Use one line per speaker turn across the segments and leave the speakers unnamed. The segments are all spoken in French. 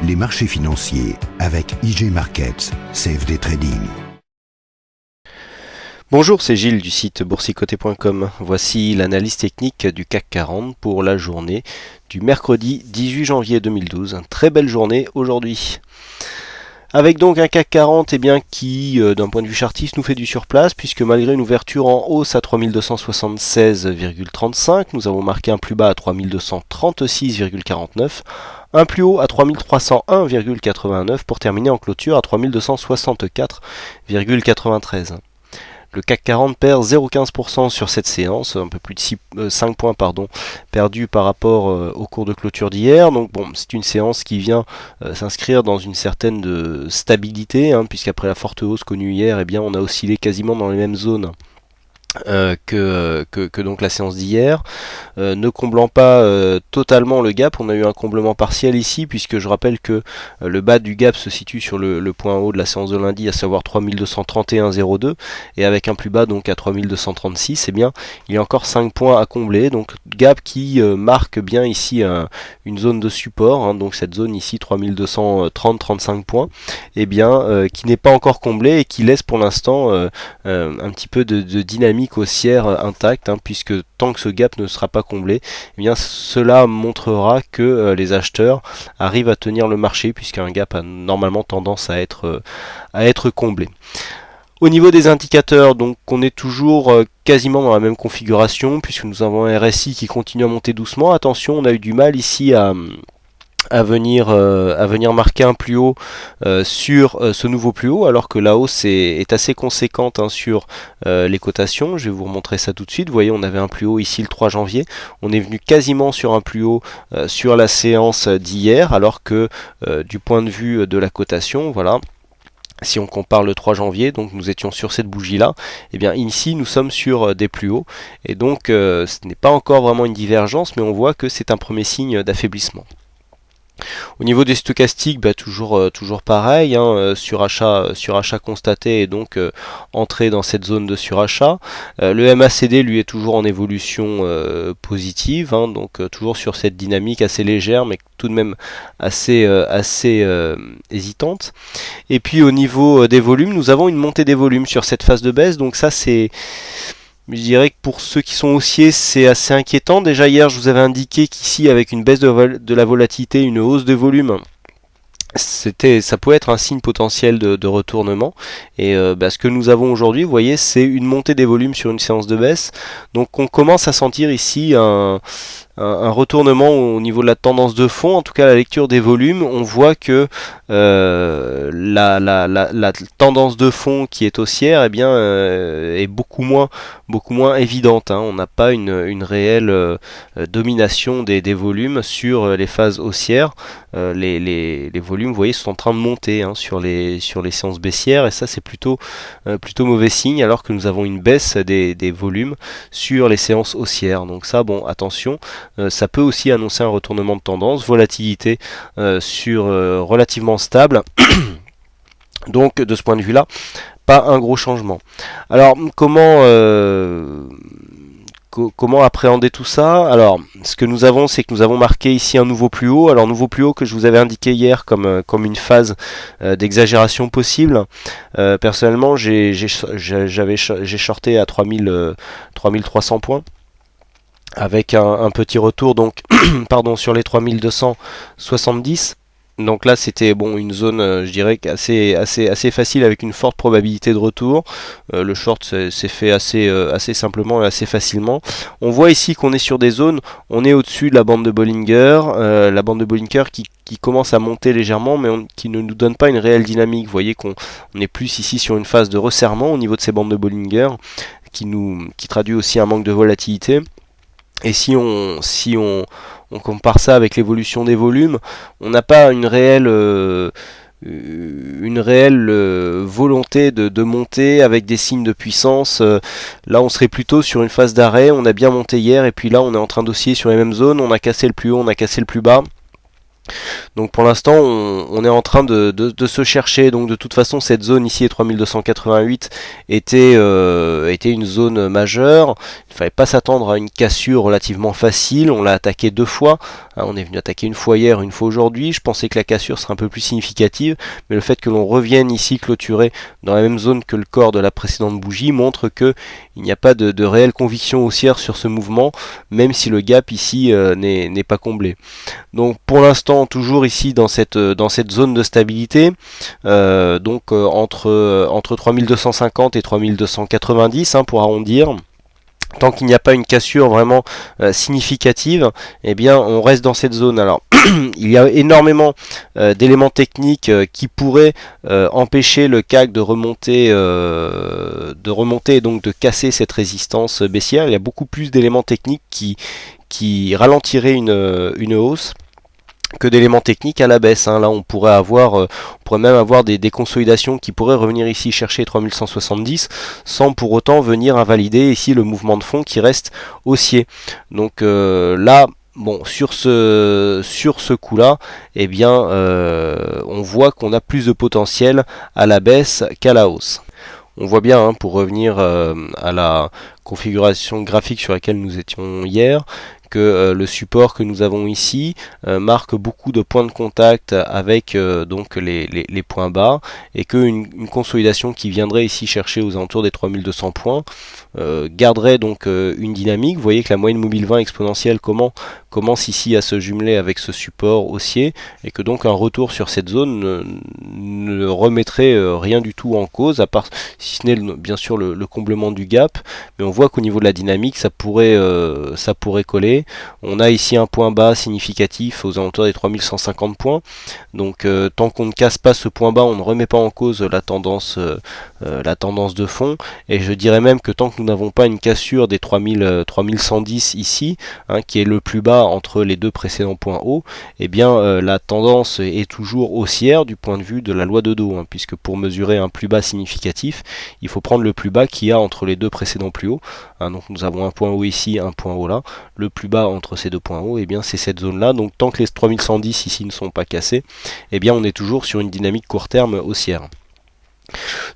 les marchés financiers avec IG Markets, CFD Trading.
Bonjour, c'est Gilles du site boursicoté.com. Voici l'analyse technique du CAC 40 pour la journée du mercredi 18 janvier 2012. Très belle journée aujourd'hui. Avec donc un CAC 40 qui, d'un point de vue chartiste, nous fait du surplace, puisque malgré une ouverture en hausse à 3276,35, nous avons marqué un plus bas à 3236,49, un plus haut à 3301,89 pour terminer en clôture à 3264,93. Le CAC 40 perd 0,15% sur cette séance, un peu plus de 5 points perdus par rapport au cours de clôture d'hier. Donc bon, c'est une séance qui vient s'inscrire dans une certaine stabilité, puisqu'après la forte hausse connue hier, on a oscillé quasiment dans les mêmes zones que donc la séance d'hier, ne comblant pas totalement le gap. On a eu un comblement partiel ici, puisque je rappelle que le bas du gap se situe sur le point haut de la séance de lundi, à savoir 3231,02, et avec un plus bas donc à 3236, il y a encore 5 points à combler, donc gap qui marque bien ici une zone de support, donc cette zone ici 3230-35 points, qui n'est pas encore comblée et qui laisse pour l'instant un petit peu de dynamique haussière intacte, puisque tant que ce gap ne sera pas comblé, cela montrera que les acheteurs arrivent à tenir le marché, puisqu'un gap a normalement tendance à être comblé. Au niveau des indicateurs, donc on est toujours quasiment dans la même configuration, puisque nous avons un RSI qui continue à monter doucement. Attention, on a eu du mal ici à venir marquer un plus haut sur ce nouveau plus haut, alors que la hausse est assez conséquente sur les cotations. Je vais vous remontrer ça tout de suite. Vous voyez, on avait un plus haut ici le 3 janvier. On est venu quasiment sur un plus haut sur la séance d'hier, alors que du point de vue de la cotation, voilà, si on compare le 3 janvier, donc nous étions sur cette bougie là, ici nous sommes sur des plus hauts, et donc ce n'est pas encore vraiment une divergence, mais on voit que c'est un premier signe d'affaiblissement. Au niveau des stochastiques, toujours pareil, surachat constaté, et donc entrée dans cette zone de surachat. Le MACD lui est toujours en évolution positive, donc toujours sur cette dynamique assez légère, mais tout de même assez hésitante. Et puis au niveau des volumes, nous avons une montée des volumes sur cette phase de baisse, donc ça c'est... Je dirais que pour ceux qui sont haussiers, c'est assez inquiétant. Déjà hier, je vous avais indiqué qu'ici, avec une baisse de la volatilité, une hausse de volume, ça pouvait être un signe potentiel de retournement. Et ce que nous avons aujourd'hui, vous voyez, c'est une montée des volumes sur une séance de baisse. Donc on commence à sentir ici un retournement au niveau de la tendance de fond. En tout cas, la lecture des volumes, on voit que la tendance de fond qui est haussière est beaucoup moins évidente. On n'a pas une réelle domination des volumes sur les phases haussières. Les volumes, vous voyez, sont en train de monter sur les séances baissières, et ça c'est plutôt mauvais signe, alors que nous avons une baisse des volumes sur les séances haussières. Donc ça, bon, attention. Ça peut aussi annoncer un retournement de tendance, volatilité relativement stable. Donc de ce point de vue là, pas un gros changement. Alors comment appréhender tout ça? Alors ce que nous avons, c'est que nous avons marqué ici un nouveau plus haut. Alors nouveau plus haut que je vous avais indiqué hier comme une phase d'exagération possible. Personnellement j'ai shorté à 3300 points, avec un petit retour donc sur les 3270. Donc là c'était une zone, je dirais, assez facile, avec une forte probabilité de retour. Le short s'est fait assez simplement et assez facilement. On voit ici qu'on est sur des zones, on est au-dessus de la bande de Bollinger, qui commence à monter légèrement, mais qui ne nous donne pas une réelle dynamique. Vous voyez qu'on est plus ici sur une phase de resserrement au niveau de ces bandes de Bollinger, qui traduit aussi un manque de volatilité. Et si on compare ça avec l'évolution des volumes, on n'a pas une réelle volonté de monter avec des signes de puissance. Là on serait plutôt sur une phase d'arrêt. On a bien monté hier, et puis là on est en train d'osciller sur les mêmes zones. On a cassé le plus haut, on a cassé le plus bas. Donc pour l'instant on est en train de se chercher, donc de toute façon cette zone ici, 3288, était une zone majeure. Il ne fallait pas s'attendre à une cassure relativement facile, on l'a attaqué deux fois, hein, on est venu attaquer une fois hier, une fois aujourd'hui. Je pensais que la cassure serait un peu plus significative, mais le fait que l'on revienne ici clôturer dans la même zone que le corps de la précédente bougie montre que il n'y a pas de réelle conviction haussière sur ce mouvement, même si le gap ici n'est pas comblé. Donc pour l'instant toujours ici dans cette zone de stabilité, entre 3250 et 3290, hein, pour arrondir. Tant qu'il n'y a pas une cassure vraiment significative, eh bien on reste dans cette zone. Alors il y a énormément d'éléments techniques qui pourraient empêcher le CAC de remonter et donc de casser cette résistance baissière. Il y a beaucoup plus d'éléments techniques qui ralentiraient une hausse que d'éléments techniques à la baisse, hein. Là on pourrait même avoir des consolidations qui pourraient revenir ici chercher 3170 sans pour autant venir invalider ici le mouvement de fond qui reste haussier. Donc là, bon, sur ce coup-là, eh bien on voit qu'on a plus de potentiel à la baisse qu'à la hausse. On voit bien, hein, pour revenir à la configuration graphique sur laquelle nous étions hier, que le support que nous avons ici marque beaucoup de points de contact avec donc les points bas, et qu'une consolidation qui viendrait ici chercher aux alentours des 3200 points garderait donc une dynamique. Vous voyez que la moyenne mobile 20 exponentielle commence ici à se jumeler avec ce support haussier, et que donc un retour sur cette zone ne remettrait rien du tout en cause, à part si ce n'est bien sûr le comblement du gap. Mais on voit qu'au niveau de la dynamique ça pourrait coller. On a ici un point bas significatif aux alentours des 3150 points, donc tant qu'on ne casse pas ce point bas, on ne remet pas en cause la tendance de fond, et je dirais même que tant que nous n'avons pas une cassure des 3110 ici, hein, qui est le plus bas entre les deux précédents points hauts, eh bien la tendance est toujours haussière du point de vue de la loi de dos, hein, puisque pour mesurer un plus bas significatif, il faut prendre le plus bas qu'il y a entre les deux précédents plus hauts, hein. Donc nous avons un point haut ici, un point haut là, le plus bas entre ces deux points hauts, eh bien c'est cette zone là. Donc tant que les 3110 ici ne sont pas cassés, eh bien on est toujours sur une dynamique court terme haussière.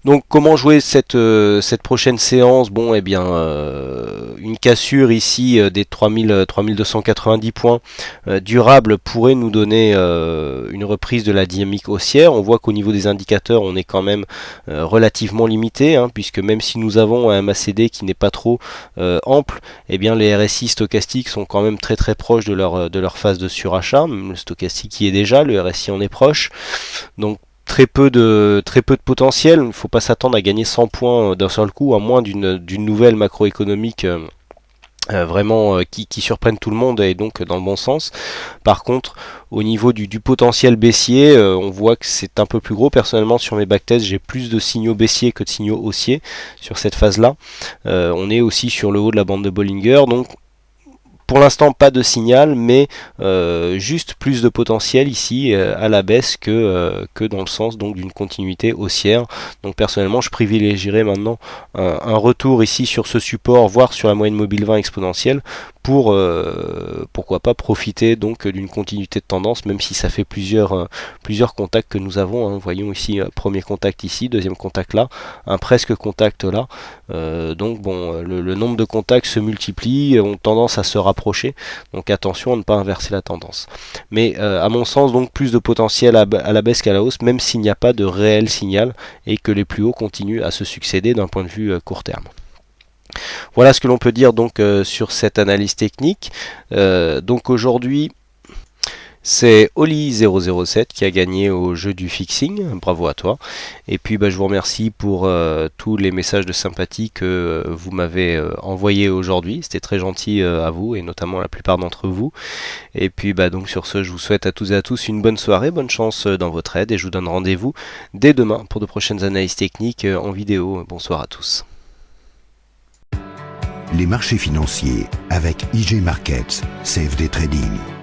Donc comment jouer cette prochaine séance? Bon, eh bien une cassure ici des 3290 points durable pourrait nous donner une reprise de la dynamique haussière. On voit qu'au niveau des indicateurs on est quand même relativement limité, hein, puisque même si nous avons un MACD qui n'est pas trop ample, eh bien les RSI stochastiques sont quand même très très proches de leur phase de surachat. Même le stochastique y est déjà, le RSI en est proche, donc très peu de potentiel. Il ne faut pas s'attendre à gagner 100 points d'un seul coup, à moins d'une nouvelle macroéconomique vraiment qui surprenne tout le monde et donc dans le bon sens. Par contre, au niveau du potentiel baissier, on voit que c'est un peu plus gros. Personnellement, sur mes backtests, j'ai plus de signaux baissiers que de signaux haussiers sur cette phase-là. On est aussi sur le haut de la bande de Bollinger, donc pour l'instant pas de signal, mais juste plus de potentiel ici à la baisse que dans le sens donc d'une continuité haussière. Donc personnellement je privilégierais maintenant un retour ici sur ce support, voire sur la moyenne mobile 20 exponentielle, pour pourquoi pas profiter donc d'une continuité de tendance, même si ça fait plusieurs contacts que nous avons, hein. Voyons ici premier contact ici, deuxième contact là, un presque contact là, donc bon, le nombre de contacts se multiplie, ont tendance à se rapprocher, donc attention à ne pas inverser la tendance. Mais à mon sens donc plus de potentiel à la baisse qu'à la hausse, même s'il n'y a pas de réel signal et que les plus hauts continuent à se succéder d'un point de vue court terme. Voilà ce que l'on peut dire donc sur cette analyse technique. Donc aujourd'hui c'est Oli007 qui a gagné au jeu du fixing, bravo à toi. Et puis je vous remercie pour tous les messages de sympathie que vous m'avez envoyés aujourd'hui, c'était très gentil à vous et notamment la plupart d'entre vous. Et puis donc sur ce, je vous souhaite à tous et à tous une bonne soirée, bonne chance dans votre aide, et je vous donne rendez-vous dès demain pour de prochaines analyses techniques en vidéo. Bonsoir à tous.
Les marchés financiers avec IG Markets, CFD Trading.